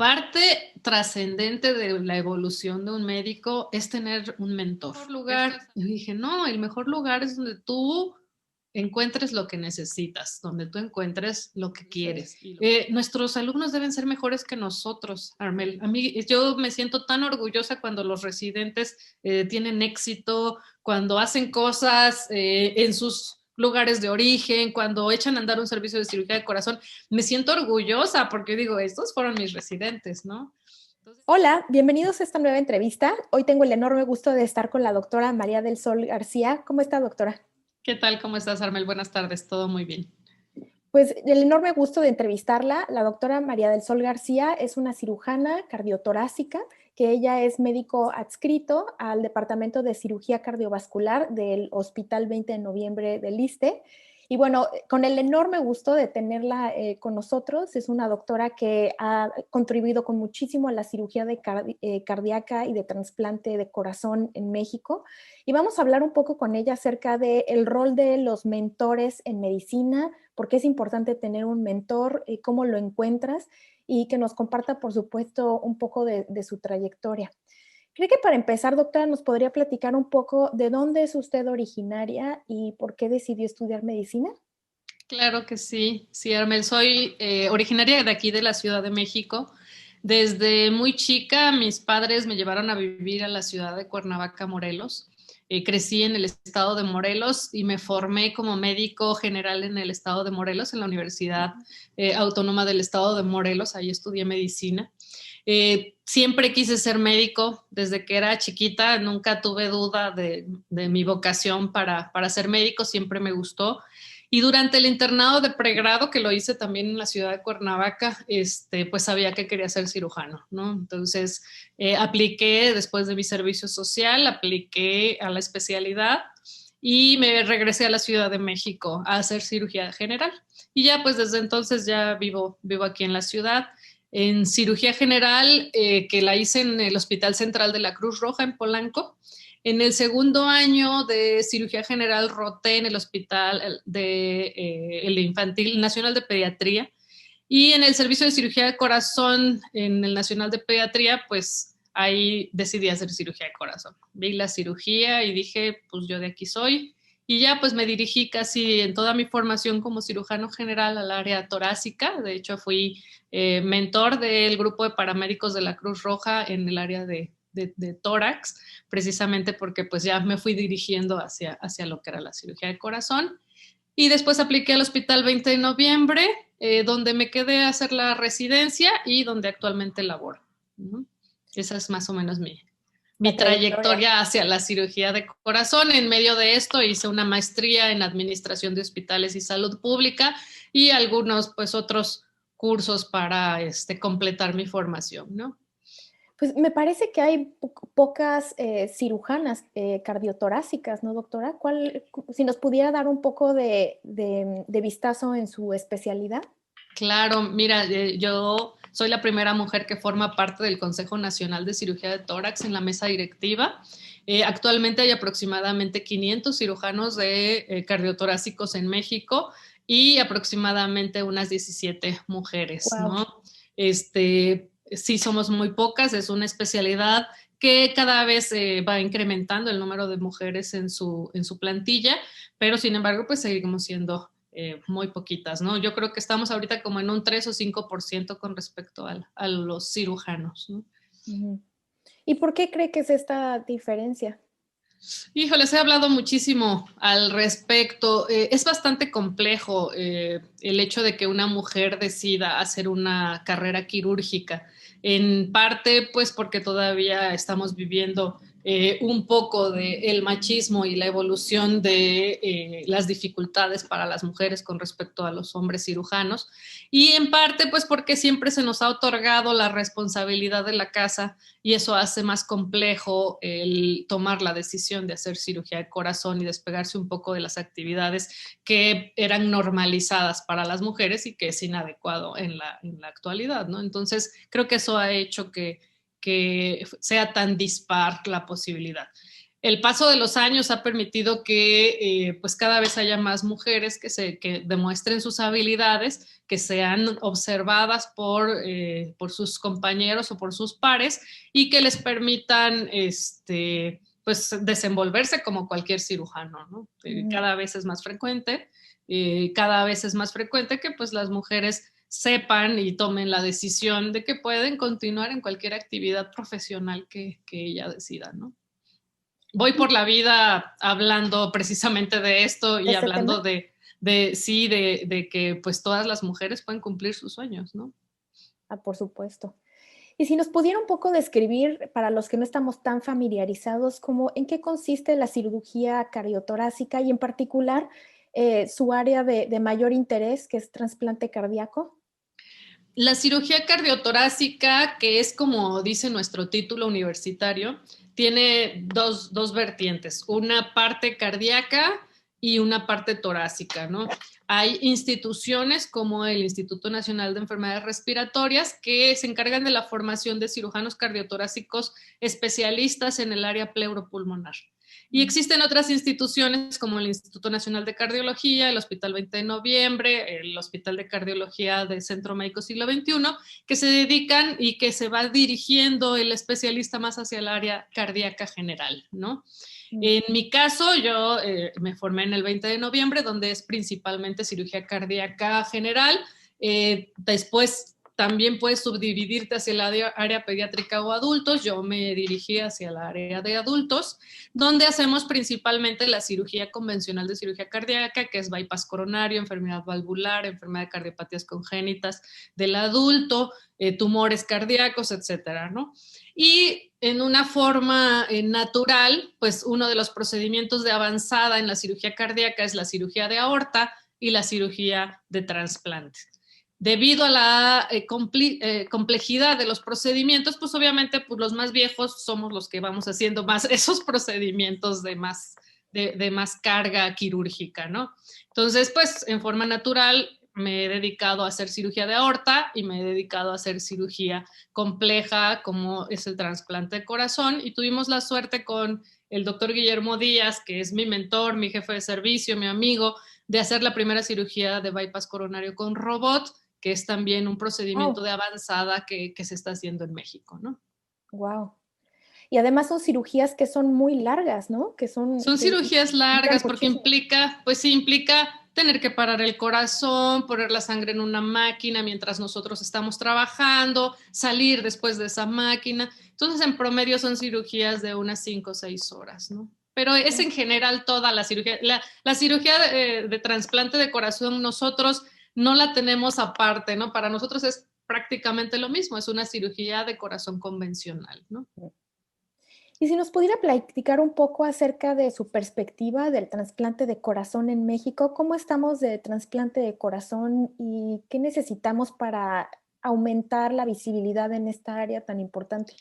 Parte trascendente de la evolución de un médico es tener un mentor. El mejor lugar, yo dije, no, el mejor lugar es donde tú encuentres lo que necesitas, donde tú encuentres lo que quieres. Nuestros alumnos deben ser mejores que nosotros, Armel. A mí, yo me siento tan orgullosa cuando los residentes tienen éxito, cuando hacen cosas en sus lugares de origen, cuando echan a andar un servicio de cirugía de corazón. Me siento orgullosa porque digo, estos fueron mis residentes, ¿no? Entonces... Hola, bienvenidos a esta nueva entrevista. Hoy tengo el enorme gusto de estar con la doctora María del Sol García. ¿Cómo está, doctora? ¿Qué tal? ¿Cómo estás, Armel? Buenas tardes, todo muy bien. Pues el enorme gusto de entrevistarla. La doctora María del Sol García es una cirujana cardiotorácica, que ella es médico adscrito al Departamento de Cirugía Cardiovascular del Hospital 20 de Noviembre del ISSSTE. Y bueno, con el enorme gusto de tenerla con nosotros, es una doctora que ha contribuido con muchísimo a la cirugía cardíaca y de trasplante de corazón en México. Y vamos a hablar un poco con ella acerca del rol de los mentores en medicina, por qué es importante tener un mentor, cómo lo encuentras y que nos comparta, por supuesto, un poco de su trayectoria. ¿Cree que para empezar, doctora, nos podría platicar un poco de dónde es usted originaria y por qué decidió estudiar medicina? Claro que sí, sí, Armel. Soy originaria de aquí, de la Ciudad de México. Desde muy chica, mis padres me llevaron a vivir a la ciudad de Cuernavaca, Morelos. Crecí en el estado de Morelos y me formé como médico general en el estado de Morelos, en la Universidad Autónoma del Estado de Morelos. Ahí estudié medicina. Siempre quise ser médico desde que era chiquita, nunca tuve duda de mi vocación para ser médico, siempre me gustó. Y durante el internado de pregrado, que lo hice también en la ciudad de Cuernavaca, pues sabía que quería ser cirujano, ¿no? Entonces, apliqué después de mi servicio social, apliqué a la especialidad y me regresé a la Ciudad de México a hacer cirugía general. Y ya, pues desde entonces ya vivo aquí en la ciudad. En cirugía general, que la hice en el Hospital Central de la Cruz Roja en Polanco. En el segundo año de cirugía general roté en el Hospital el Infantil Nacional de Pediatría, y en el servicio de cirugía de corazón en el Nacional de Pediatría, pues ahí decidí hacer cirugía de corazón. Vi la cirugía y dije, pues yo de aquí soy. Y ya pues me dirigí casi en toda mi formación como cirujano general al área torácica. De hecho, fui mentor del grupo de paramédicos de la Cruz Roja en el área de tórax, precisamente porque pues ya me fui dirigiendo hacia lo que era la cirugía de corazón. Y después apliqué al Hospital 20 de Noviembre, donde me quedé a hacer la residencia y donde actualmente laboro. ¿No? Esa es más o menos mi La trayectoria. trayectoria hacia la cirugía de corazón. En medio de esto hice una maestría en administración de hospitales y salud pública y algunos pues otros cursos para completar mi formación, ¿no? Pues me parece que hay pocas cirujanas cardiotorácicas, ¿no, doctora? Si nos pudiera dar un poco de vistazo en su especialidad. Claro, mira, yo soy la primera mujer que forma parte del Consejo Nacional de Cirugía de Tórax en la mesa directiva. Actualmente hay aproximadamente 500 cirujanos de cardiotorácicos en México y aproximadamente unas 17 mujeres, Wow. ¿no? Sí, somos muy pocas, es una especialidad que cada vez va incrementando el número de mujeres en su plantilla, pero sin embargo, pues seguimos siendo muy poquitas, ¿no? Yo creo que estamos ahorita como en un 3 o 5% con respecto a los cirujanos, ¿no? Uh-huh. ¿Y por qué cree que es esta diferencia? Híjoles, he hablado muchísimo al respecto. Es bastante complejo el hecho de que una mujer decida hacer una carrera quirúrgica. En parte, pues porque todavía estamos viviendo un poco del machismo y la evolución de las dificultades para las mujeres con respecto a los hombres cirujanos. Y en parte, pues porque siempre se nos ha otorgado la responsabilidad de la casa y eso hace más complejo el tomar la decisión de hacer cirugía de corazón y despegarse un poco de las actividades que eran normalizadas para las mujeres y que es inadecuado en la actualidad, ¿no? Entonces, creo que eso ha hecho que sea tan dispar la posibilidad. El paso de los años ha permitido que pues cada vez haya más mujeres que demuestren sus habilidades, que sean observadas por sus compañeros o por sus pares y que les permitan pues, desenvolverse como cualquier cirujano, ¿no? Cada vez es más frecuente, cada vez es más frecuente que pues las mujeres sepan y tomen la decisión de que pueden continuar en cualquier actividad profesional que ella decida, ¿no? Voy por la vida hablando precisamente de esto y hablando de que pues todas las mujeres pueden cumplir sus sueños, ¿no? Ah, por supuesto. Y si nos pudiera un poco describir, para los que no estamos tan familiarizados, como en qué consiste la cirugía cardiotorácica y en particular su área de mayor interés, que es trasplante cardíaco. La cirugía cardiotorácica, que es como dice nuestro título universitario, tiene dos vertientes, una parte cardíaca y una parte torácica, ¿no? Hay instituciones como el Instituto Nacional de Enfermedades Respiratorias que se encargan de la formación de cirujanos cardiotorácicos especialistas en el área pleuropulmonar. Y existen otras instituciones como el Instituto Nacional de Cardiología, el Hospital 20 de Noviembre, el Hospital de Cardiología del Centro Médico Siglo XXI, que se dedican y que se va dirigiendo el especialista más hacia el área cardíaca general, ¿no? En mi caso, yo me formé en el 20 de noviembre, donde es principalmente cirugía cardíaca general. Después también puedes subdividirte hacia el área pediátrica o adultos. Yo me dirigí hacia el área de adultos, donde hacemos principalmente la cirugía convencional de cirugía cardíaca, que es bypass coronario, enfermedad valvular, enfermedad de cardiopatías congénitas del adulto, tumores cardíacos, etcétera, ¿no? Y en una forma natural, pues uno de los procedimientos de avanzada en la cirugía cardíaca es la cirugía de aorta y la cirugía de trasplante. Debido a la complejidad de los procedimientos, pues obviamente pues los más viejos somos los que vamos haciendo más esos procedimientos de más carga quirúrgica, ¿no? Entonces, pues en forma natural me he dedicado a hacer cirugía de aorta y me he dedicado a hacer cirugía compleja como es el trasplante de corazón y tuvimos la suerte con el doctor Guillermo Díaz, que es mi mentor, mi jefe de servicio, mi amigo, de hacer la primera cirugía de bypass coronario con robot, que es también un procedimiento de avanzada que se está haciendo en México, ¿no? Wow. Y además son cirugías que son muy largas, ¿no? Son cirugías largas porque implica, pues sí, implica tener que parar el corazón, poner la sangre en una máquina mientras nosotros estamos trabajando, salir después de esa máquina. Entonces, en promedio son cirugías de unas 5 o 6 horas, ¿no? Pero es en general toda la cirugía. La cirugía de trasplante de corazón nosotros no la tenemos aparte, ¿no? Para nosotros es prácticamente lo mismo, es una cirugía de corazón convencional, ¿no? Y si nos pudiera platicar un poco acerca de su perspectiva del trasplante de corazón en México, ¿cómo estamos de trasplante de corazón y qué necesitamos para aumentar la visibilidad en esta área tan importante?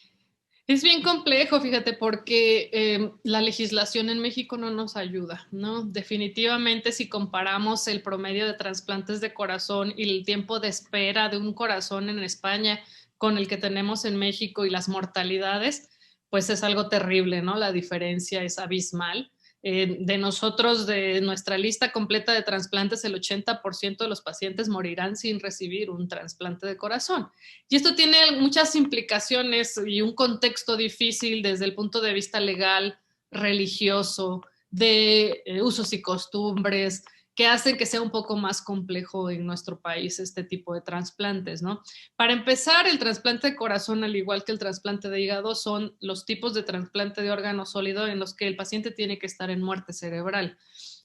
Es bien complejo, fíjate, porque la legislación en México no nos ayuda, ¿no? Definitivamente, si comparamos el promedio de trasplantes de corazón y el tiempo de espera de un corazón en España con el que tenemos en México y las mortalidades, pues es algo terrible, ¿no? La diferencia es abismal. De nosotros, de nuestra lista completa de trasplantes, el 80% de los pacientes morirán sin recibir un trasplante de corazón. Y esto tiene muchas implicaciones y un contexto difícil desde el punto de vista legal, religioso, de usos y costumbres, que hacen que sea un poco más complejo en nuestro país este tipo de trasplantes, ¿no? Para empezar, el trasplante de corazón, al igual que el trasplante de hígado, son los tipos de trasplante de órgano sólido en los que el paciente tiene que estar en muerte cerebral.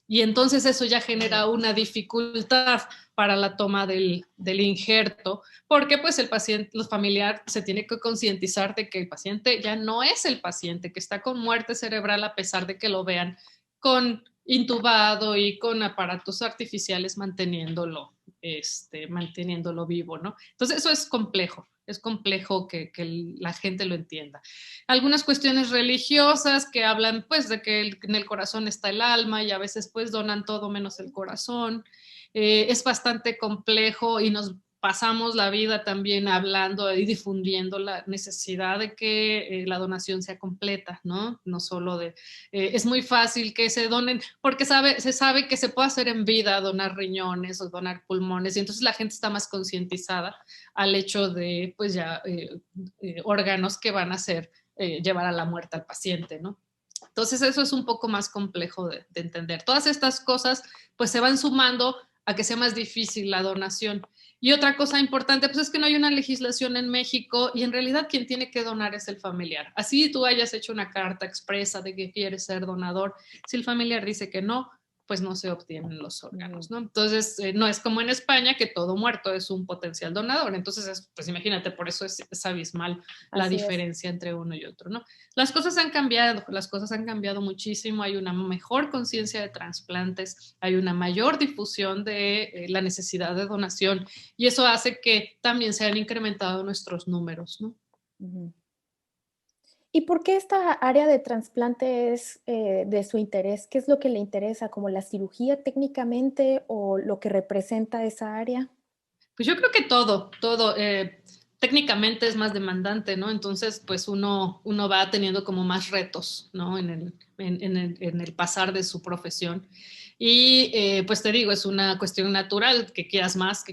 Y entonces eso ya genera una dificultad para la toma del injerto, porque pues el paciente, los familiares se tiene que concientizar de que el paciente ya no es el paciente, que está con muerte cerebral a pesar de que lo vean con intubado y con aparatos artificiales manteniéndolo vivo, ¿no? Entonces eso es complejo que la gente lo entienda. Algunas cuestiones religiosas que hablan pues de que en el corazón está el alma y a veces pues donan todo menos el corazón. Es bastante complejo y nos pasamos la vida también hablando y difundiendo la necesidad de que la donación sea completa, ¿no? No solo de, es muy fácil que se donen, porque se sabe que se puede hacer en vida donar riñones o donar pulmones, y entonces la gente está más concientizada al hecho de, pues ya, órganos que van a ser, llevar a la muerte al paciente, ¿no? Entonces eso es un poco más complejo de entender. Todas estas cosas pues se van sumando a que sea más difícil la donación. Y otra cosa importante, pues es que no hay una legislación en México y en realidad quien tiene que donar es el familiar. Así tú hayas hecho una carta expresa de que quieres ser donador, si el familiar dice que no, pues no se obtienen los órganos, ¿no? Entonces, no es como en España que todo muerto es un potencial donador. Entonces, pues imagínate, por eso es abismal la diferencia entre uno y otro, ¿no? Las cosas han cambiado muchísimo, hay una mejor conciencia de trasplantes, hay una mayor difusión de la necesidad de donación y eso hace que también se han incrementado nuestros números, ¿no? ¿Y por qué esta área de trasplante es de su interés? ¿Qué es lo que le interesa? ¿Como la cirugía técnicamente o lo que representa esa área? Pues yo creo que todo. Técnicamente es más demandante, ¿no? Entonces, pues uno va teniendo como más retos, ¿no? En el pasar de su profesión. Y pues te digo, es una cuestión natural, que quieras más,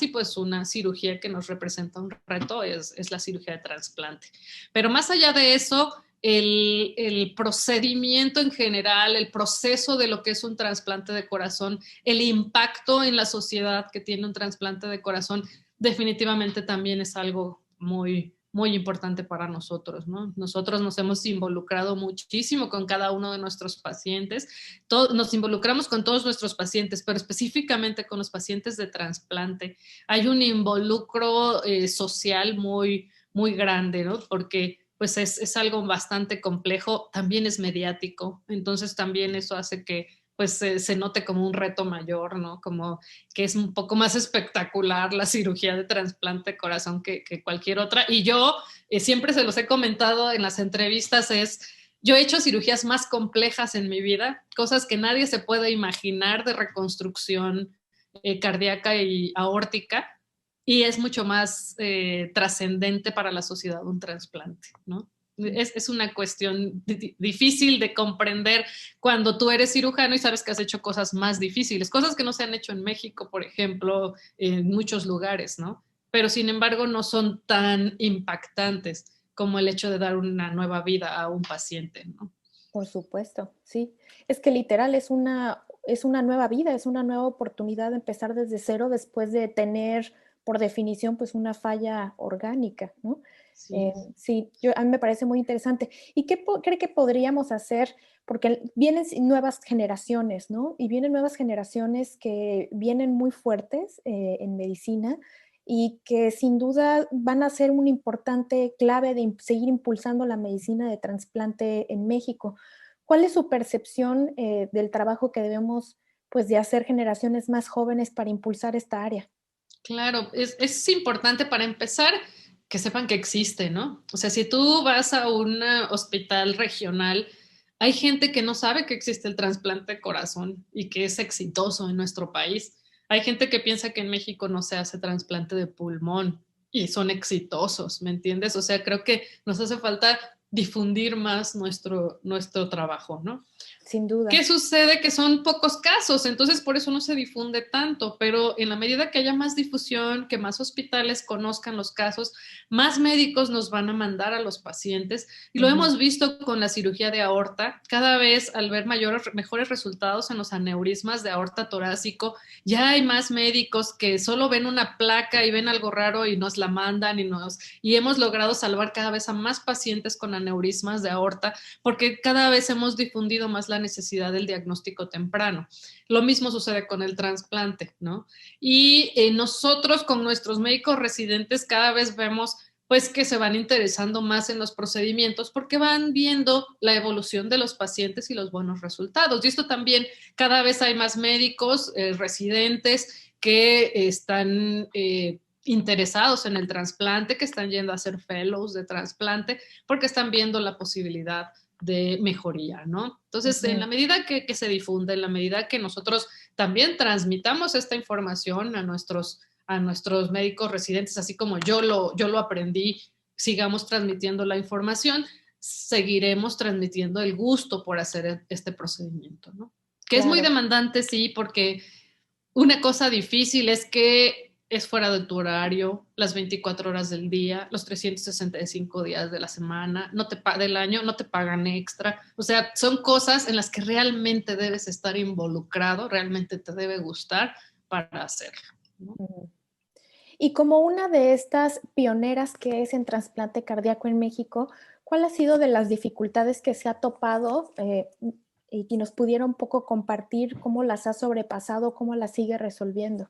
y pues una cirugía que nos representa un reto es la cirugía de trasplante. Pero más allá de eso, el procedimiento en general, el proceso de lo que es un trasplante de corazón, el impacto en la sociedad que tiene un trasplante de corazón, definitivamente también es algo muy, muy importante para nosotros, ¿no? Nosotros nos hemos involucrado muchísimo con cada uno de nuestros pacientes, nos involucramos con todos nuestros pacientes, pero específicamente con los pacientes de trasplante. Hay un involucro social muy, muy grande, ¿no? Porque pues es algo bastante complejo, también es mediático, entonces también eso hace que pues se note como un reto mayor, ¿no? Como que es un poco más espectacular la cirugía de trasplante de corazón que cualquier otra. Y yo siempre se los he comentado en las entrevistas, yo he hecho cirugías más complejas en mi vida, cosas que nadie se puede imaginar de reconstrucción cardíaca y aórtica, y es mucho más trascendente para la sociedad un trasplante, ¿no? Es una cuestión difícil de comprender cuando tú eres cirujano y sabes que has hecho cosas más difíciles, cosas que no se han hecho en México, por ejemplo, en muchos lugares, ¿no? Pero sin embargo no son tan impactantes como el hecho de dar una nueva vida a un paciente, ¿no? Por supuesto, sí. Es que literal es una nueva vida, es una nueva oportunidad de empezar desde cero después de tener, por definición, pues una falla orgánica, ¿no? Sí. Sí, a mí me parece muy interesante. ¿Y qué cree que podríamos hacer? Porque vienen nuevas generaciones, ¿no? Y vienen nuevas generaciones que vienen muy fuertes en medicina y que sin duda van a ser una importante clave de seguir impulsando la medicina de trasplante en México. ¿Cuál es su percepción del trabajo que debemos pues, de hacer generaciones más jóvenes para impulsar esta área? Claro, es importante para empezar que sepan que existe, ¿no? O sea, si tú vas a un hospital regional, hay gente que no sabe que existe el trasplante de corazón y que es exitoso en nuestro país. Hay gente que piensa que en México no se hace trasplante de pulmón y son exitosos, ¿me entiendes? O sea, creo que nos hace falta difundir más nuestro trabajo, ¿no? Sin duda. ¿Qué sucede? Que son pocos casos, entonces por eso no se difunde tanto, pero en la medida que haya más difusión, que más hospitales conozcan los casos, más médicos nos van a mandar a los pacientes. Y lo hemos visto con la cirugía de aorta, cada vez al ver mejores resultados en los aneurismas de aorta torácico, ya hay más médicos que solo ven una placa y ven algo raro y nos la mandan y hemos logrado salvar cada vez a más pacientes con aneurismas de aorta porque cada vez hemos difundido más la necesidad del diagnóstico temprano. Lo mismo sucede con el trasplante, ¿no? Y nosotros con nuestros médicos residentes cada vez vemos pues que se van interesando más en los procedimientos porque van viendo la evolución de los pacientes y los buenos resultados. Y esto también, cada vez hay más médicos residentes que están interesados en el trasplante, que están yendo a hacer fellows de trasplante porque están viendo la posibilidad de mejoría, ¿no? Entonces, en la medida que se difunde, en la medida que nosotros también transmitamos esta información a a nuestros médicos residentes, así como yo lo aprendí, sigamos transmitiendo la información, seguiremos transmitiendo el gusto por hacer este procedimiento, ¿no? Que es muy Claro. demandante, sí, porque una cosa difícil es que es fuera de tu horario, las 24 horas del día, los 365 días de la semana, del año, no te pagan extra. O sea, son cosas en las que realmente debes estar involucrado, realmente te debe gustar para hacerlo, ¿no? Y como una de estas pioneras que es en trasplante cardíaco en México, ¿cuál ha sido de las dificultades que se ha topado y nos pudiera un poco compartir cómo las ha sobrepasado, cómo las sigue resolviendo?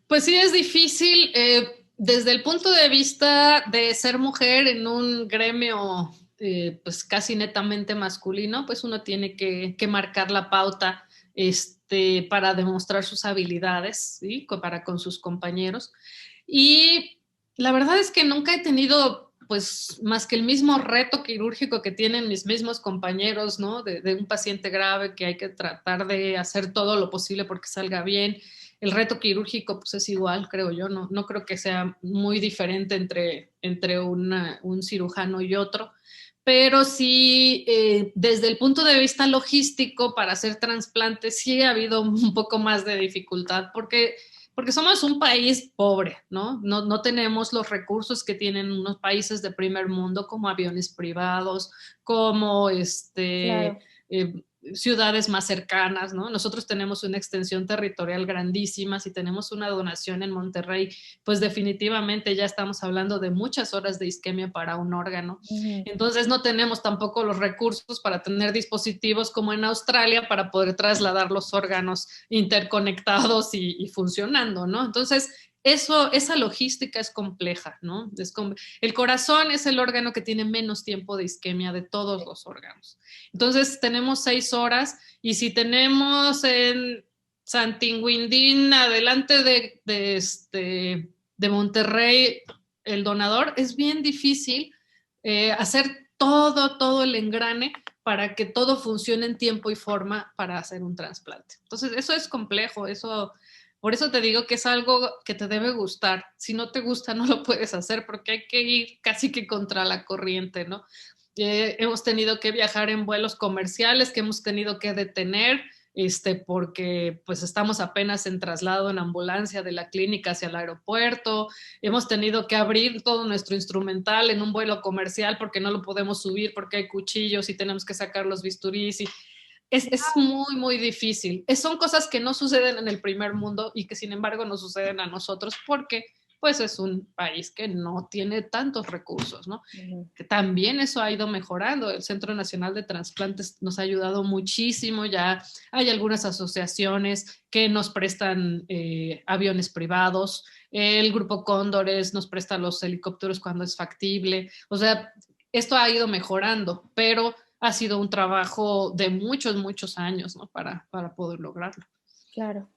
Pues sí, es difícil. Desde el punto de vista de ser mujer en un gremio pues casi netamente masculino, pues uno tiene que marcar la pauta para demostrar sus habilidades, ¿sí? Para con sus compañeros. Y la verdad es que nunca he tenido pues más que el mismo reto quirúrgico que tienen mis mismos compañeros, ¿no? De un paciente grave que hay que tratar de hacer todo lo posible porque salga bien. El reto quirúrgico pues es igual, creo yo, no creo que sea muy diferente entre un cirujano y otro, pero sí, desde el punto de vista logístico, para hacer trasplantes sí ha habido un poco más de dificultad, porque somos un país pobre, ¿no? No tenemos los recursos que tienen unos países de primer mundo, como aviones privados, como Claro. ciudades más cercanas, ¿no? Nosotros tenemos una extensión territorial grandísima, si tenemos una donación en Monterrey, pues definitivamente ya estamos hablando de muchas horas de isquemia para un órgano. Entonces no tenemos tampoco los recursos para tener dispositivos como en Australia para poder trasladar los órganos interconectados y funcionando, ¿no? Entonces, esa logística es compleja, ¿no? El corazón es el órgano que tiene menos tiempo de isquemia de todos los órganos. Entonces, tenemos 6 horas y si tenemos en Santinguindín, adelante de Monterrey, el donador, es bien difícil hacer todo el engrane para que todo funcione en tiempo y forma para hacer un trasplante. Entonces, eso es complejo, por eso te digo que es algo que te debe gustar. Si no te gusta, no lo puedes hacer porque hay que ir casi que contra la corriente, ¿no? Hemos tenido que viajar en vuelos comerciales que hemos tenido que detener porque pues estamos apenas en traslado en ambulancia de la clínica hacia el aeropuerto. Hemos tenido que abrir todo nuestro instrumental en un vuelo comercial porque no lo podemos subir porque hay cuchillos y tenemos que sacar los bisturís. Es muy difícil. Son cosas que no suceden en el primer mundo y que sin embargo nos suceden a nosotros porque pues es un país que no tiene tantos recursos, ¿no? Que también eso ha ido mejorando. El Centro Nacional de Transplantes nos ha ayudado muchísimo. Ya hay algunas asociaciones que nos prestan aviones privados. El Grupo Cóndores nos presta los helicópteros cuando es factible. O sea, esto ha ido mejorando, pero ha sido un trabajo de muchos años, ¿no? Para poder lograrlo. Claro.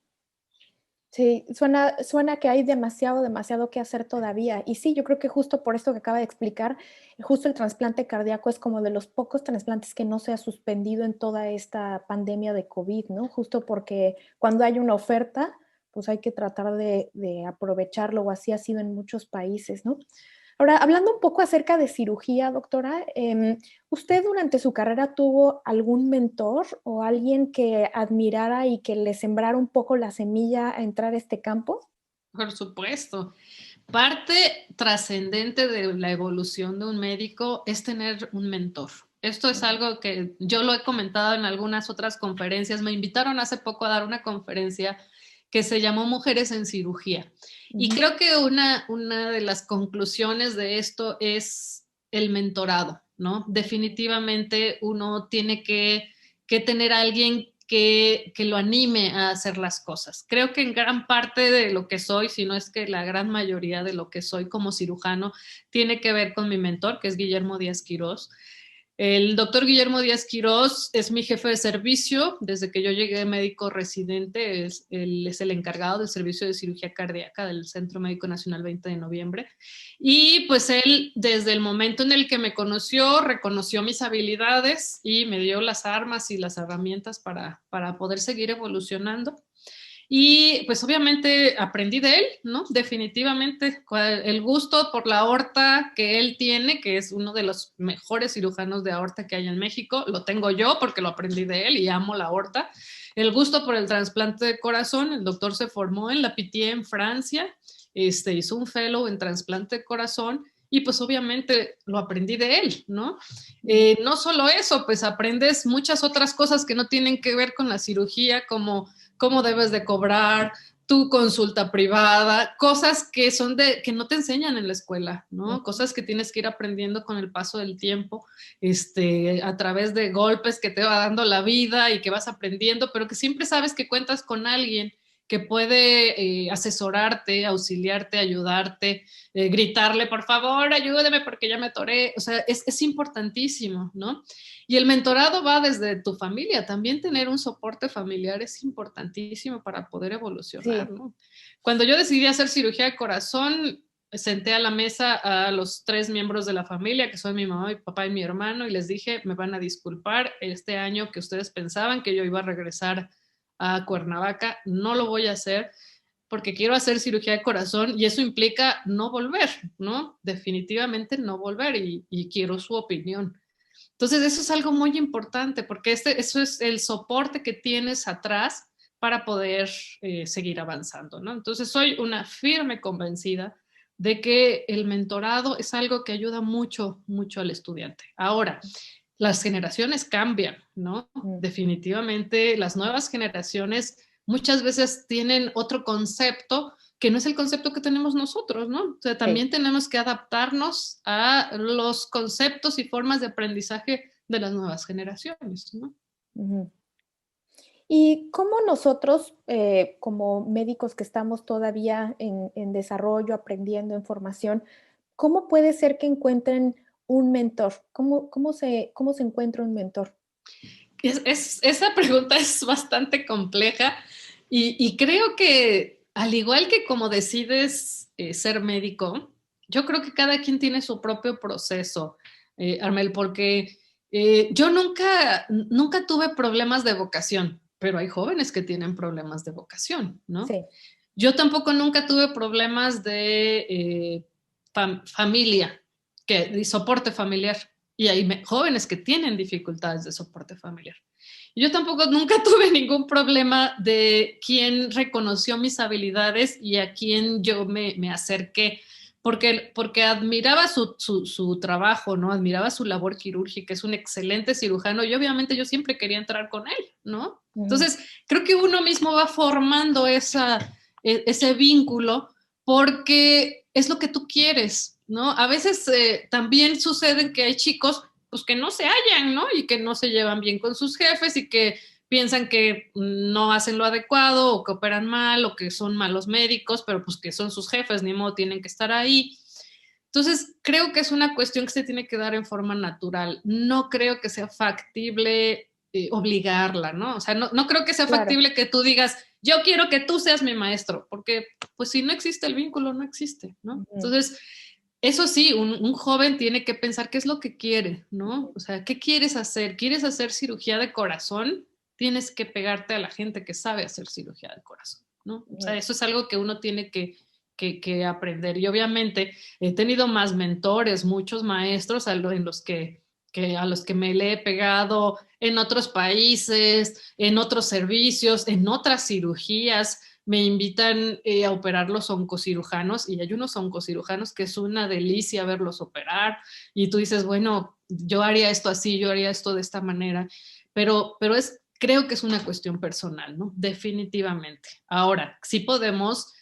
Sí, suena que hay demasiado que hacer todavía. Y sí, yo creo que justo por esto que acaba de explicar, justo el trasplante cardíaco es como de los pocos trasplantes que no se ha suspendido en toda esta pandemia de COVID, ¿no? Justo porque cuando hay una oferta, pues hay que tratar de aprovecharlo, o así ha sido en muchos países, ¿no? Ahora, hablando un poco acerca de cirugía, doctora, ¿usted durante su carrera tuvo algún mentor o alguien que admirara y que le sembrara un poco la semilla a entrar a este campo? Por supuesto. Parte trascendente de la evolución de un médico es tener un mentor. Esto es algo que yo lo he comentado en algunas otras conferencias. Me invitaron hace poco a dar una conferencia que se llamó Mujeres en Cirugía. Y creo que una de las conclusiones de esto es el mentorado, ¿no? Definitivamente uno tiene que tener a alguien que lo anime a hacer las cosas. Creo que en gran parte de lo que soy, si no es que la gran mayoría de lo que soy como cirujano, tiene que ver con mi mentor, que es Guillermo Díaz Quirós. El doctor Guillermo Díaz Quirós es mi jefe de servicio. Desde que yo llegué médico residente, él es el encargado del servicio de cirugía cardíaca del Centro Médico Nacional 20 de noviembre. Y pues él, desde el momento en el que me conoció, reconoció mis habilidades y me dio las armas y las herramientas para poder seguir evolucionando. Y pues obviamente aprendí de él, ¿no? Definitivamente el gusto por la aorta que él tiene, que es uno de los mejores cirujanos de aorta que hay en México, lo tengo yo porque lo aprendí de él y amo la aorta. El gusto por el trasplante de corazón, el doctor se formó en la Pitié en Francia, hizo un fellow en trasplante de corazón y pues obviamente lo aprendí de él, ¿no? No solo eso, pues aprendes muchas otras cosas que no tienen que ver con la cirugía, como cómo debes de cobrar, tu consulta privada, cosas que son que no te enseñan en la escuela, ¿no? Cosas que tienes que ir aprendiendo con el paso del tiempo, a través de golpes que te va dando la vida y que vas aprendiendo, pero que siempre sabes que cuentas con alguien que puede asesorarte, auxiliarte, ayudarte, gritarle, por favor, ayúdeme porque ya me atoré. O sea, es importantísimo, ¿no? Y el mentorado va desde tu familia. También tener un soporte familiar es importantísimo para poder evolucionar, Sí. ¿no? Cuando yo decidí hacer cirugía de corazón, senté a la mesa a los 3 miembros de la familia, que son mi mamá, mi papá y mi hermano, y les dije, me van a disculpar, este año que ustedes pensaban que yo iba a regresar a Cuernavaca, no lo voy a hacer porque quiero hacer cirugía de corazón y eso implica no volver, ¿no? Definitivamente no volver y quiero su opinión. Entonces, eso es algo muy importante porque eso es el soporte que tienes atrás para poder seguir avanzando, ¿no? Entonces, soy una firme convencida de que el mentorado es algo que ayuda mucho, mucho al estudiante. Ahora, las generaciones cambian, ¿no? Definitivamente las nuevas generaciones muchas veces tienen otro concepto que no es el concepto que tenemos nosotros, ¿no? O sea, también tenemos que adaptarnos a los conceptos y formas de aprendizaje de las nuevas generaciones, ¿no? ¿Y cómo nosotros, como médicos que estamos todavía en desarrollo, aprendiendo en formación, cómo puede ser que encuentren un mentor? ¿Cómo se encuentra un mentor? Esa pregunta es bastante compleja y creo que al igual que como decides ser médico, yo creo que cada quien tiene su propio proceso, Armel, porque yo nunca tuve problemas de vocación, pero hay jóvenes que tienen problemas de vocación, ¿no? Sí. Yo tampoco nunca tuve problemas de familia, de soporte familiar. Y hay jóvenes que tienen dificultades de soporte familiar. Yo tampoco nunca tuve ningún problema de quién reconoció mis habilidades y a quién yo me acerqué, porque admiraba su trabajo, ¿no? Admiraba su labor quirúrgica, es un excelente cirujano y obviamente yo siempre quería entrar con él, ¿no? Entonces, creo que uno mismo va formando ese vínculo porque es lo que tú quieres, ¿no? A veces también sucede que hay chicos pues que no se hallan, ¿no? Y que no se llevan bien con sus jefes y que piensan que no hacen lo adecuado o que operan mal o que son malos médicos, pero pues que son sus jefes, ni modo tienen que estar ahí. Entonces, creo que es una cuestión que se tiene que dar en forma natural. No creo que sea factible obligarla, ¿no? O sea, no creo que sea factible que tú digas, yo quiero que tú seas mi maestro, porque pues si no existe el vínculo, no existe, ¿no? Entonces, eso sí, un joven tiene que pensar qué es lo que quiere, ¿no? O sea, ¿qué quieres hacer? ¿Quieres hacer cirugía de corazón? Tienes que pegarte a la gente que sabe hacer cirugía de corazón, ¿no? O sea, eso es algo que uno tiene que aprender. Y obviamente he tenido más mentores, muchos maestros a los que me le he pegado en otros países, en otros servicios, en otras cirugías. Me invitan a operar los oncocirujanos y hay unos oncocirujanos que es una delicia verlos operar y tú dices, bueno, yo haría esto así, yo haría esto de esta manera, pero creo que es una cuestión personal, ¿no? Definitivamente. Ahora, sí podemos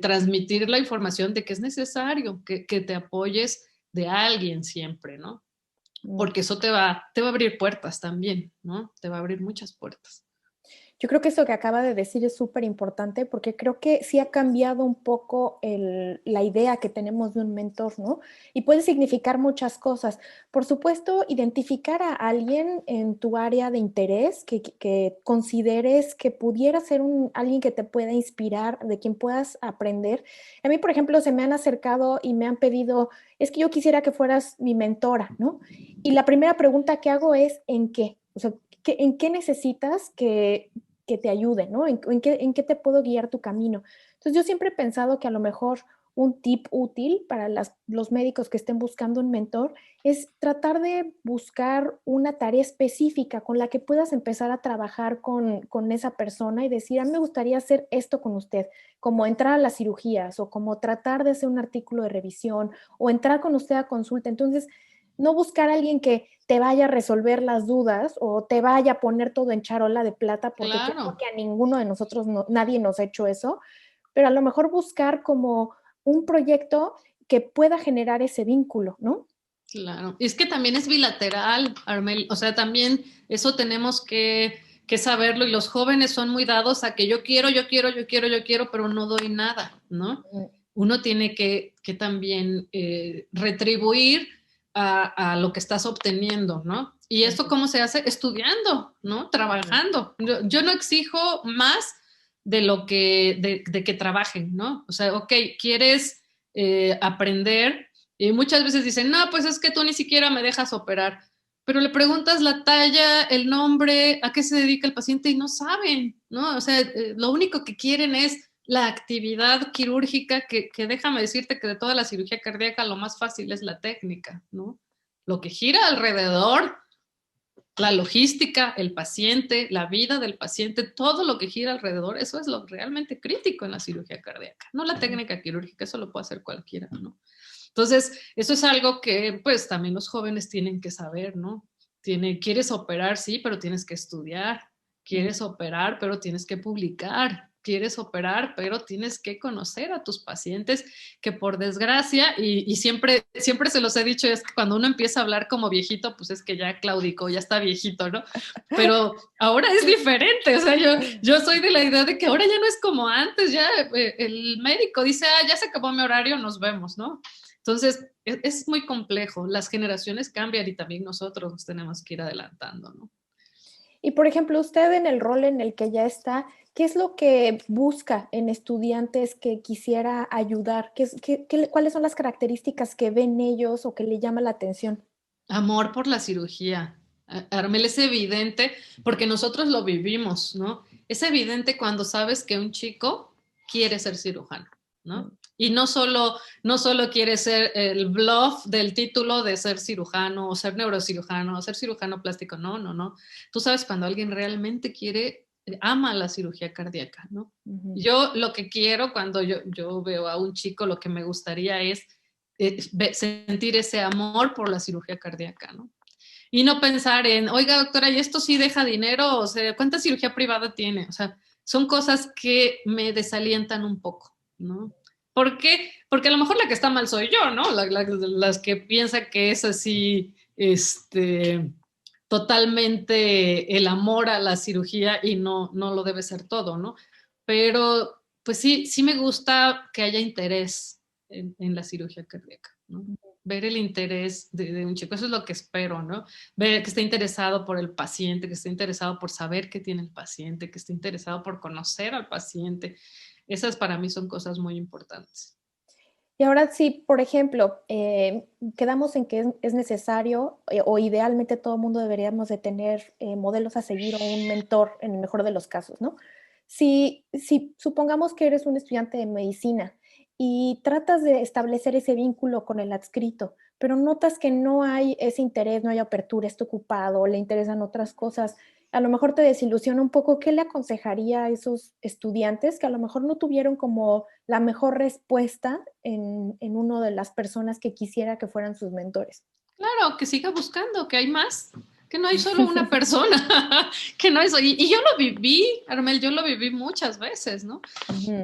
transmitir la información de que es necesario que te apoyes de alguien siempre, ¿no? Porque eso te va a abrir puertas también, ¿no? Te va a abrir muchas puertas. Yo creo que eso que acaba de decir es súper importante porque creo que sí ha cambiado un poco la idea que tenemos de un mentor, ¿no? Y puede significar muchas cosas. Por supuesto, identificar a alguien en tu área de interés que consideres que pudiera ser alguien que te pueda inspirar, de quien puedas aprender. A mí, por ejemplo, se me han acercado y me han pedido, es que yo quisiera que fueras mi mentora, ¿no? Y la primera pregunta que hago es, ¿en qué? O sea, ¿en qué necesitas que que te ayude, ¿no? En qué te puedo guiar tu camino? Entonces, yo siempre he pensado que a lo mejor un tip útil para los médicos que estén buscando un mentor es tratar de buscar una tarea específica con la que puedas empezar a trabajar con esa persona y decir, a mí me gustaría hacer esto con usted, como entrar a las cirugías o como tratar de hacer un artículo de revisión o entrar con usted a consulta. Entonces, no buscar a alguien que te vaya a resolver las dudas o te vaya a poner todo en charola de plata, porque creo Claro. que a ninguno de nosotros, nadie nos ha hecho eso, pero a lo mejor buscar como un proyecto que pueda generar ese vínculo, ¿no? Claro, y es que también es bilateral, Armel, o sea, también eso tenemos que saberlo y los jóvenes son muy dados a que yo quiero, pero no doy nada, ¿no? Uno tiene que también retribuir a lo que estás obteniendo, ¿no? Y esto cómo se hace? Estudiando, ¿no? Trabajando. Yo no exijo más de lo de que trabajen, ¿no? O sea, ok, quieres aprender y muchas veces dicen, no, pues es que tú ni siquiera me dejas operar, pero le preguntas la talla, el nombre, a qué se dedica el paciente y no saben, ¿no? O sea, lo único que quieren es la actividad quirúrgica, que déjame decirte que de toda la cirugía cardíaca lo más fácil es la técnica, ¿no? Lo que gira alrededor, la logística, el paciente, la vida del paciente, todo lo que gira alrededor, eso es lo realmente crítico en la cirugía cardíaca, no la técnica quirúrgica, eso lo puede hacer cualquiera, ¿no? Entonces, eso es algo que pues también los jóvenes tienen que saber, ¿no? Quieres operar, sí, pero tienes que estudiar. Quieres operar, pero tienes que publicar. Quieres operar, pero tienes que conocer a tus pacientes, que por desgracia, y siempre se los he dicho, es que cuando uno empieza a hablar como viejito, pues es que ya claudicó, ya está viejito, ¿no? Pero ahora es diferente, o sea, yo soy de la idea de que ahora ya no es como antes, ya el médico dice, ah, ya se acabó mi horario, nos vemos, ¿no? Entonces, es muy complejo. Las generaciones cambian y también nosotros nos tenemos que ir adelantando, ¿no? Y por ejemplo, usted en el rol en el que ya está, ¿qué es lo que busca en estudiantes que quisiera ayudar? ¿Cuáles son las características que ven ellos o que le llama la atención? Amor por la cirugía. Armel, es evidente porque nosotros lo vivimos, ¿no? Es evidente cuando sabes que un chico quiere ser cirujano, ¿no? Y no solo quiere ser el bluff del título de ser cirujano o ser neurocirujano o ser cirujano plástico, no, no, no. Tú sabes cuando alguien realmente quiere, ama la cirugía cardíaca, ¿no? Yo lo que quiero cuando yo veo a un chico, lo que me gustaría es sentir ese amor por la cirugía cardíaca, ¿no? Y no pensar en, oiga, doctora, ¿y esto sí deja dinero? O sea, ¿cuánta cirugía privada tiene? O sea, son cosas que me desalientan un poco, ¿no? ¿Por qué? Porque a lo mejor la que está mal soy yo, ¿no? Las que piensan que es así, totalmente el amor a la cirugía y no lo debe ser todo, ¿no? Pero, pues sí me gusta que haya interés en la cirugía cardíaca, ¿no? Ver el interés de un chico, eso es lo que espero, ¿no? Ver que esté interesado por el paciente, que esté interesado por saber qué tiene el paciente, que esté interesado por conocer al paciente. Esas para mí son cosas muy importantes. Y ahora sí, por ejemplo, quedamos en que es necesario o idealmente todo el mundo deberíamos de tener modelos a seguir o un mentor en el mejor de los casos, ¿no? Si supongamos que eres un estudiante de medicina y tratas de establecer ese vínculo con el adscrito, pero notas que no hay ese interés, no hay apertura, está ocupado, le interesan otras cosas, a lo mejor te desilusiona un poco. ¿Qué le aconsejaría a esos estudiantes que a lo mejor no tuvieron como la mejor respuesta en una de las personas que quisiera que fueran sus mentores? Claro, que siga buscando, que hay más, que no hay solo una persona, que no es, y yo lo viví, Armel, yo lo viví muchas veces, ¿no?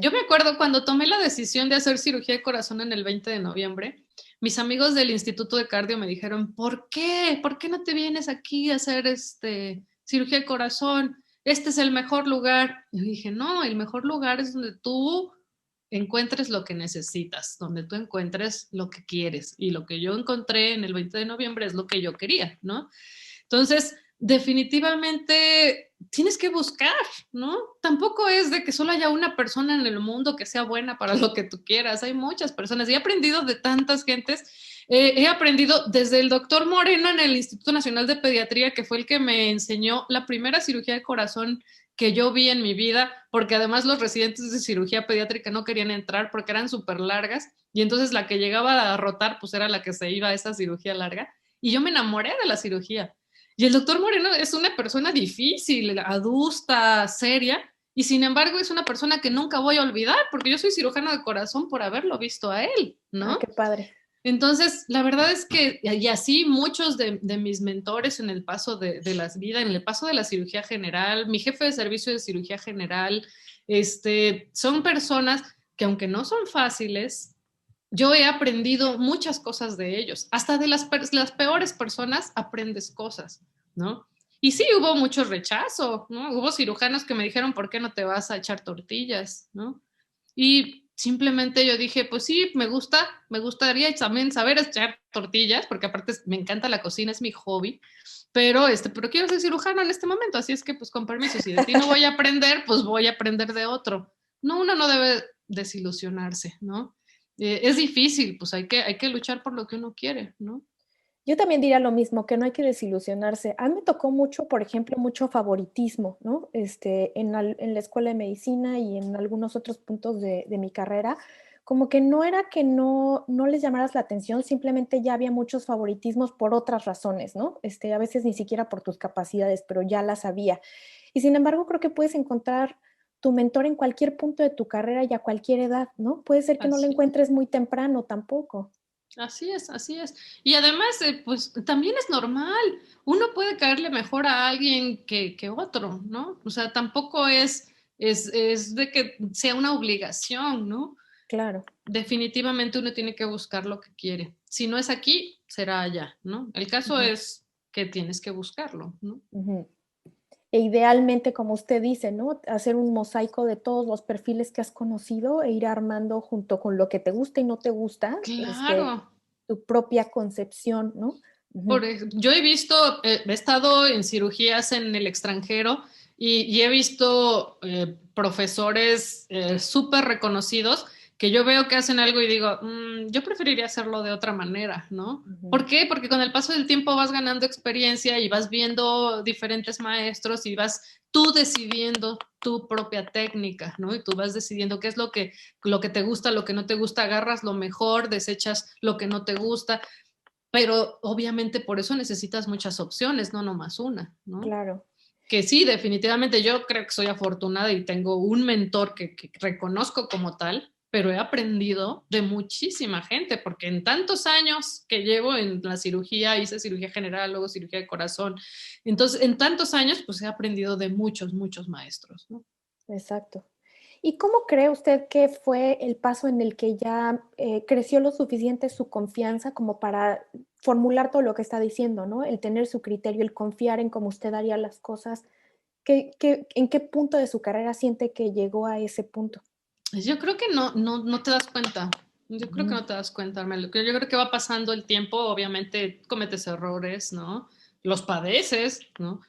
Yo me acuerdo cuando tomé la decisión de hacer cirugía de corazón en el 20 de noviembre, mis amigos del Instituto de Cardio me dijeron, ¿por qué? ¿Por qué no te vienes aquí a hacer cirugía de corazón? Este es el mejor lugar. Y yo dije, no, el mejor lugar es donde tú encuentres lo que necesitas, donde tú encuentres lo que quieres. Y lo que yo encontré en el 20 de noviembre es lo que yo quería, ¿no? Entonces, definitivamente tienes que buscar, ¿no? Tampoco es de que solo haya una persona en el mundo que sea buena para lo que tú quieras. Hay muchas personas y he aprendido de tantas gentes. He aprendido desde el doctor Moreno en el Instituto Nacional de Pediatría, que fue el que me enseñó la primera cirugía de corazón que yo vi en mi vida, porque además los residentes de cirugía pediátrica no querían entrar porque eran súper largas, y entonces la que llegaba a rotar, pues era la que se iba a esa cirugía larga, y yo me enamoré de la cirugía. Y el doctor Moreno es una persona difícil, adusta, seria, y sin embargo es una persona que nunca voy a olvidar, porque yo soy cirujano de corazón por haberlo visto a él, Ah, ¿no? qué padre. Entonces, la verdad es que, y así muchos de mis mentores en el paso de las vidas, en el paso de la cirugía general, mi jefe de servicio de cirugía general, son personas que aunque no son fáciles, yo he aprendido muchas cosas de ellos. Hasta de las peores personas aprendes cosas, ¿no? Y sí, hubo mucho rechazo, ¿no? Hubo cirujanos que me dijeron, ¿por qué no te vas a echar tortillas, ¿no? Y simplemente yo dije, pues sí, me gustaría también saber echar tortillas, porque aparte me encanta la cocina, es mi hobby, pero quiero ser cirujano en este momento, así es que pues con permiso, si de ti no voy a aprender, pues voy a aprender de otro. No, uno no debe desilusionarse, ¿no? Es difícil, pues hay que luchar por lo que uno quiere, ¿no? Yo también diría lo mismo, que no hay que desilusionarse. A mí me tocó mucho, por ejemplo, mucho favoritismo, ¿no? En la escuela de medicina y en algunos otros puntos de mi carrera, como que no era que no les llamaras la atención, simplemente ya había muchos favoritismos por otras razones, ¿no? A veces ni siquiera por tus capacidades, pero ya las había. Y sin embargo, creo que puedes encontrar tu mentor en cualquier punto de tu carrera y a cualquier edad, ¿no? Puede ser que no lo Así es. encuentres muy temprano tampoco. Así es, así es. Y además, pues también es normal. Uno puede caerle mejor a alguien que otro, ¿no? O sea, tampoco es de que sea una obligación, ¿no? Claro. Definitivamente uno tiene que buscar lo que quiere. Si no es aquí, será allá, ¿no? El caso Ujú, es que tienes que buscarlo, ¿no? ujú. E idealmente, como usted dice, ¿no? Hacer un mosaico de todos los perfiles que has conocido e ir armando junto con lo que te gusta y no te gusta, Claro. tu propia concepción, ¿no? Ujú. Yo he visto, he estado en cirugías en el extranjero y he visto profesores súper reconocidos que yo veo que hacen algo y digo, yo preferiría hacerlo de otra manera, ¿no? Ujú. ¿Por qué? Porque con el paso del tiempo vas ganando experiencia y vas viendo diferentes maestros y vas tú decidiendo tu propia técnica, ¿no? Y tú vas decidiendo qué es lo que te gusta, lo que no te gusta, agarras lo mejor, desechas lo que no te gusta. Pero obviamente por eso necesitas muchas opciones, no nomás una, ¿no? Claro. Que sí, definitivamente yo creo que soy afortunada y tengo un mentor que reconozco como tal, pero he aprendido de muchísima gente, porque en tantos años que llevo en la cirugía, hice cirugía general, luego cirugía de corazón, entonces en tantos años pues he aprendido de muchos, muchos maestros, ¿no? Exacto. ¿Y cómo cree usted que fue el paso en el que ya creció lo suficiente su confianza como para formular todo lo que está diciendo, ¿no? El tener su criterio, el confiar en cómo usted haría las cosas. En qué punto de su carrera siente que llegó a ese punto? Yo creo que no te das cuenta. Yo creo que Ujú. no te das cuenta, Melo. Yo creo que va pasando el tiempo, obviamente cometes errores, ¿no? Los padeces, ¿no?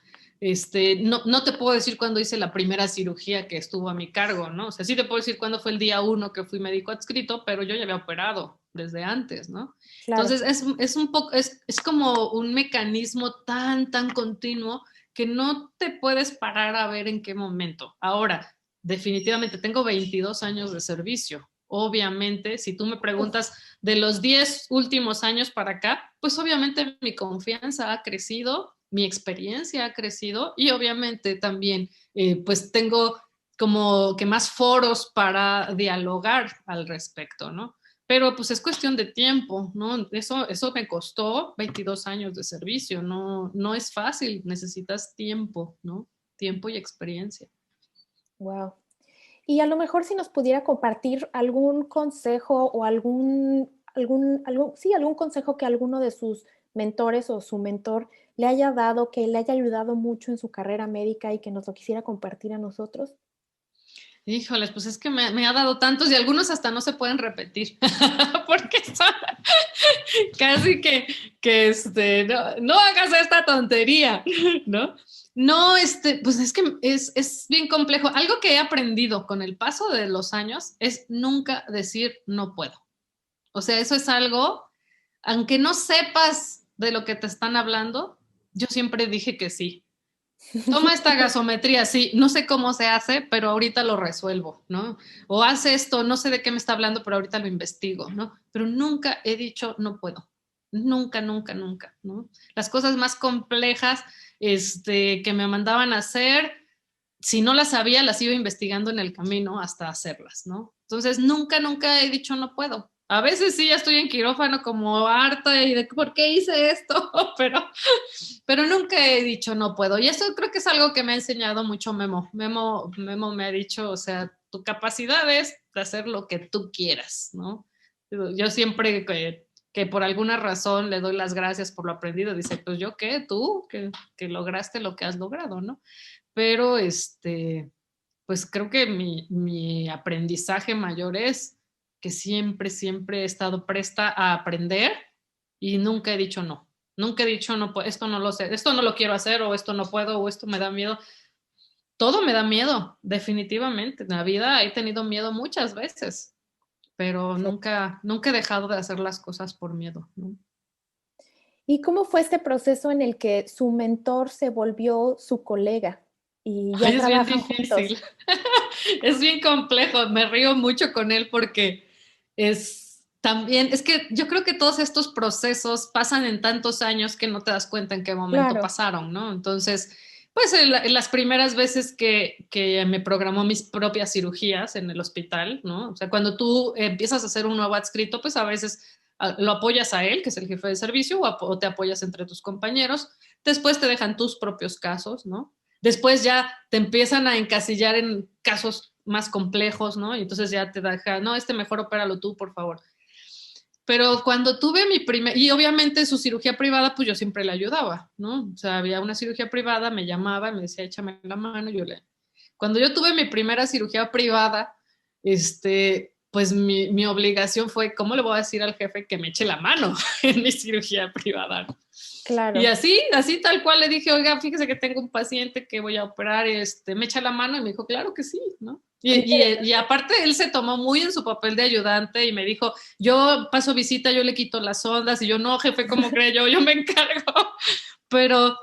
No te puedo decir cuándo hice la primera cirugía que estuvo a mi cargo, ¿no? O sea, sí te puedo decir cuándo fue el día uno que fui médico adscrito, pero yo ya había operado desde antes, ¿no? Claro. Entonces es un poco, es como un mecanismo tan continuo que no te puedes parar a ver en qué momento. Ahora, definitivamente tengo 22 años de servicio. Obviamente, si tú me Uf, preguntas de los 10 últimos años para acá, pues obviamente mi confianza ha crecido, mi experiencia ha crecido y obviamente también pues tengo como que más foros para dialogar al respecto, ¿no? Pero pues es cuestión de tiempo, ¿no? Eso me costó 22 años de servicio, no es fácil, necesitas tiempo, ¿no? Tiempo y experiencia. wow. Y a lo mejor si nos pudiera compartir algún consejo o sí, algún consejo que alguno de sus mentores o su mentor le haya dado, que le haya ayudado mucho en su carrera médica y que nos lo quisiera compartir a nosotros. Híjoles, pues es que me ha dado tantos y algunos hasta no se pueden repetir, porque son casi que no hagas esta tontería, ¿no? No, pues es que es bien complejo. Algo que he aprendido con el paso de los años es nunca decir no puedo. O sea, eso es algo, aunque no sepas de lo que te están hablando, yo siempre dije que sí. Toma esta gasometría, sí, no sé cómo se hace, pero ahorita lo resuelvo, ¿no? O hace esto, no sé de qué me está hablando, pero ahorita lo investigo, ¿no? Pero nunca he dicho no puedo. Nunca, nunca, nunca, ¿no? Las cosas más complejas, que me mandaban a hacer, si no las sabía, las iba investigando en el camino hasta hacerlas, ¿no? Entonces, nunca, nunca he dicho no puedo. A veces sí, ya estoy en quirófano como harta y de por qué hice esto, pero nunca he dicho no puedo. Y eso creo que es algo que me ha enseñado mucho Memo. Memo me ha dicho, o sea, tu capacidad es de hacer lo que tú quieras, ¿no? Yo siempre que por alguna razón le doy las gracias por lo aprendido, dice, pues yo qué, tú, que lograste lo que has logrado, ¿no? Pero pues creo que mi aprendizaje mayor es que siempre, siempre he estado presta a aprender y nunca he dicho no. Nunca he dicho no, esto no lo sé, esto no lo quiero hacer o esto no puedo o esto me da miedo. Todo me da miedo, definitivamente. En la vida he tenido miedo muchas veces, pero Sí. nunca, nunca he dejado de hacer las cosas por miedo, ¿no? ¿Y cómo fue este proceso en el que su mentor se volvió su colega y ya Ay, es bien trabajan juntos? difícil. Es bien complejo. Me río mucho con él porque es también, es que yo creo que todos estos procesos pasan en tantos años que no te das cuenta en qué momento Claro, pasaron, ¿no? Entonces, pues en las primeras veces que me programó mis propias cirugías en el hospital, ¿no? O sea, cuando tú empiezas a hacer un nuevo adscrito, pues a veces lo apoyas a él, que es el jefe de servicio, o te apoyas entre tus compañeros. Después te dejan tus propios casos, ¿no? Después ya te empiezan a encasillar en casos más complejos, ¿no? Y entonces ya te deja, no, mejor opéralo tú, por favor. Pero cuando tuve mi primer, y obviamente su cirugía privada, pues yo siempre le ayudaba, ¿no? O sea, había una cirugía privada, me llamaba, me decía, échame la mano, yo le... Cuando yo tuve mi primera cirugía privada, pues mi obligación fue, ¿cómo le voy a decir al jefe que me eche la mano en mi cirugía privada? Y claro. así tal cual le dije, oiga, fíjese que tengo un paciente que voy a operar, me echa la mano y me dijo, claro que sí, ¿no? Y aparte él se tomó muy en su papel de ayudante y me dijo, yo paso visita, yo le quito las ondas y yo, no, jefe, ¿cómo cree yo me encargo? Pero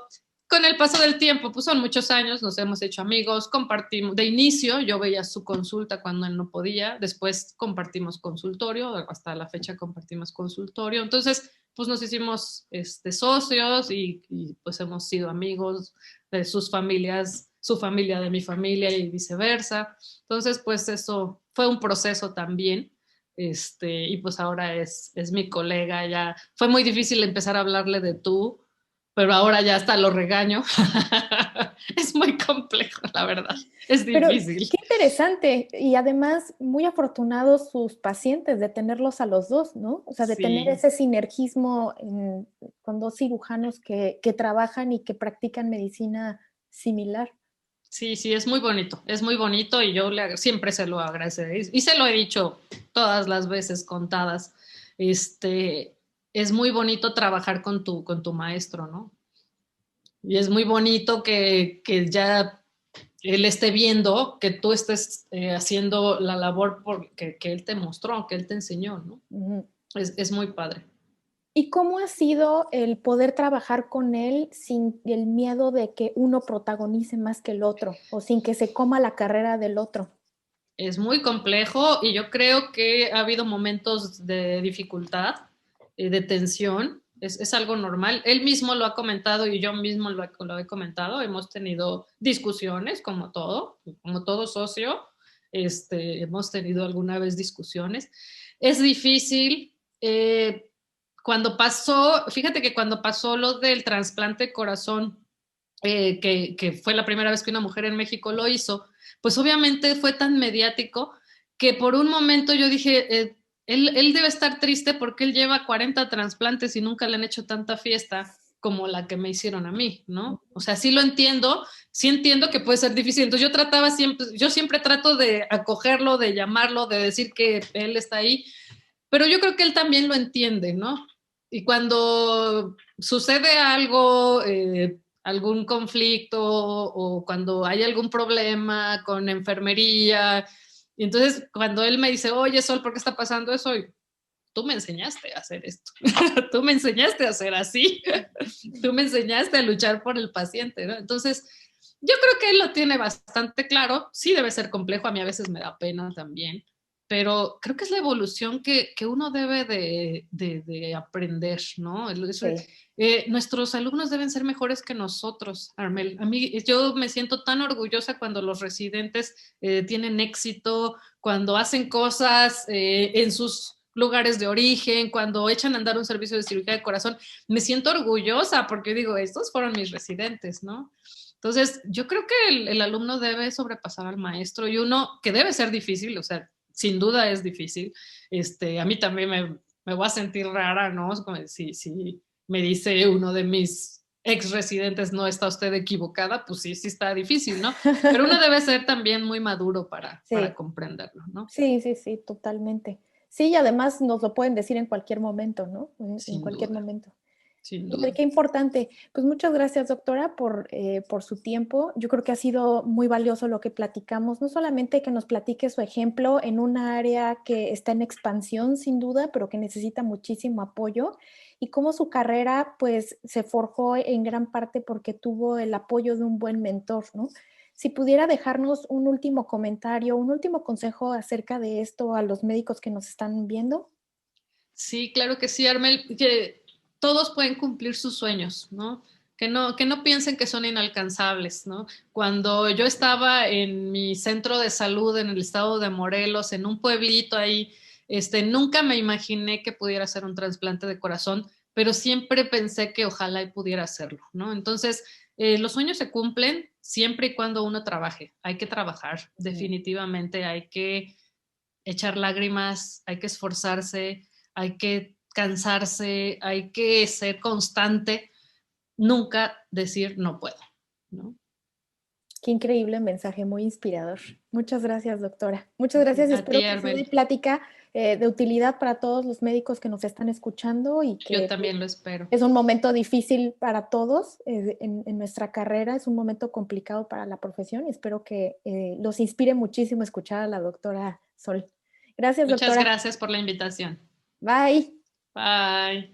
con el paso del tiempo, pues son muchos años, nos hemos hecho amigos, compartimos, de inicio yo veía su consulta cuando él no podía, después compartimos consultorio, hasta la fecha compartimos consultorio, entonces pues nos hicimos socios y pues hemos sido amigos de sus familias, su familia de mi familia y viceversa, entonces pues eso fue un proceso también. Y pues ahora es mi colega, ya fue muy difícil empezar a hablarle de tú, pero ahora ya hasta lo regaño. Es muy complejo, la verdad. Es Pero difícil. qué interesante y además muy afortunados sus pacientes de tenerlos a los dos, ¿no? O sea, de tener Sí, ese sinergismo con dos cirujanos que trabajan y que practican medicina similar. sí, sí, es muy bonito y yo siempre se lo agradeceré y se lo he dicho todas las veces contadas. Es muy bonito trabajar con tu maestro, ¿no? Y es muy bonito que ya él esté viendo que tú estés haciendo la labor que él te mostró, que él te enseñó, ¿no? Ujú. Es muy padre. ¿Y cómo ha sido el poder trabajar con él sin el miedo de que uno protagonice más que el otro o sin que se coma la carrera del otro? Es muy complejo y yo creo que ha habido momentos de dificultad, de tensión. Es algo normal. Él mismo lo ha comentado y yo mismo lo he comentado. Hemos tenido discusiones, como todo socio. Hemos tenido alguna vez discusiones. Es difícil. Fíjate que cuando pasó lo del trasplante de corazón, que fue la primera vez que una mujer en México lo hizo, pues obviamente fue tan mediático que por un momento yo dije, él debe estar triste porque él lleva 40 trasplantes y nunca le han hecho tanta fiesta como la que me hicieron a mí, ¿no? O sea, sí entiendo que puede ser difícil. Entonces yo siempre trato de acogerlo, de llamarlo, de decir que él está ahí, pero yo creo que él también lo entiende, ¿no? Y cuando sucede algo, algún conflicto o cuando hay algún problema con enfermería, y entonces cuando él me dice, oye Sol, ¿por qué está pasando eso? Y tú me enseñaste a hacer esto, tú me enseñaste a hacer así, tú me enseñaste a luchar por el paciente, ¿no? Entonces, Yo creo que él lo tiene bastante claro. Sí debe ser complejo, a mí a veces me da pena también, pero creo que es la evolución que uno debe de aprender, ¿no? Sí. Nuestros alumnos deben ser mejores que nosotros, Armel. A mí, yo me siento tan orgullosa cuando los residentes tienen éxito, cuando hacen cosas en sus lugares de origen, cuando echan a andar un servicio de cirugía de corazón. Me siento orgullosa porque digo, estos fueron mis residentes, ¿no? Entonces, yo creo que el alumno debe sobrepasar al maestro y uno que debe ser difícil, o sea, sin duda es difícil. A mí también me voy a sentir rara, ¿no? Como si me dice uno de mis ex residentes, no está usted equivocada, pues sí, sí está difícil, ¿no? Pero uno debe ser también muy maduro para Sí, comprenderlo, ¿no? sí, sí, sí, totalmente. Sí, y además nos lo pueden decir en cualquier momento, ¿no? En Sin cualquier duda, momento. sin Híjole, duda. qué importante. Pues muchas gracias, doctora, por su tiempo. Yo creo que ha sido muy valioso lo que platicamos, no solamente que nos platique su ejemplo en una área que está en expansión, sin duda, pero que necesita muchísimo apoyo, y cómo su carrera, pues, se forjó en gran parte porque tuvo el apoyo de un buen mentor, ¿no? Si pudiera dejarnos un último comentario, un último consejo acerca de esto a los médicos que nos están viendo. Sí, claro que sí, Armel, que todos pueden cumplir sus sueños, ¿no? Que no piensen que son inalcanzables, ¿no? Cuando yo estaba en mi centro de salud en el estado de Morelos, en un pueblito ahí, nunca me imaginé que pudiera hacer un trasplante de corazón, pero siempre pensé que ojalá y pudiera hacerlo, ¿no? Entonces, los sueños se cumplen siempre y cuando uno trabaje. Hay que trabajar, definitivamente, hay que echar lágrimas, hay que esforzarse, hay que cansarse, hay que ser constante, nunca decir no puedo, ¿no? Qué increíble mensaje, muy inspirador. Muchas gracias, doctora. Muchas gracias y A ti, espero que sea Arbel, de plática de utilidad para todos los médicos que nos están escuchando y yo que pues, también lo espero. es un momento difícil para todos en nuestra carrera, es un momento complicado para la profesión y espero que los inspire muchísimo escuchar a la doctora Sol. Gracias, Muchas doctora. gracias por la invitación. Bye. Bye.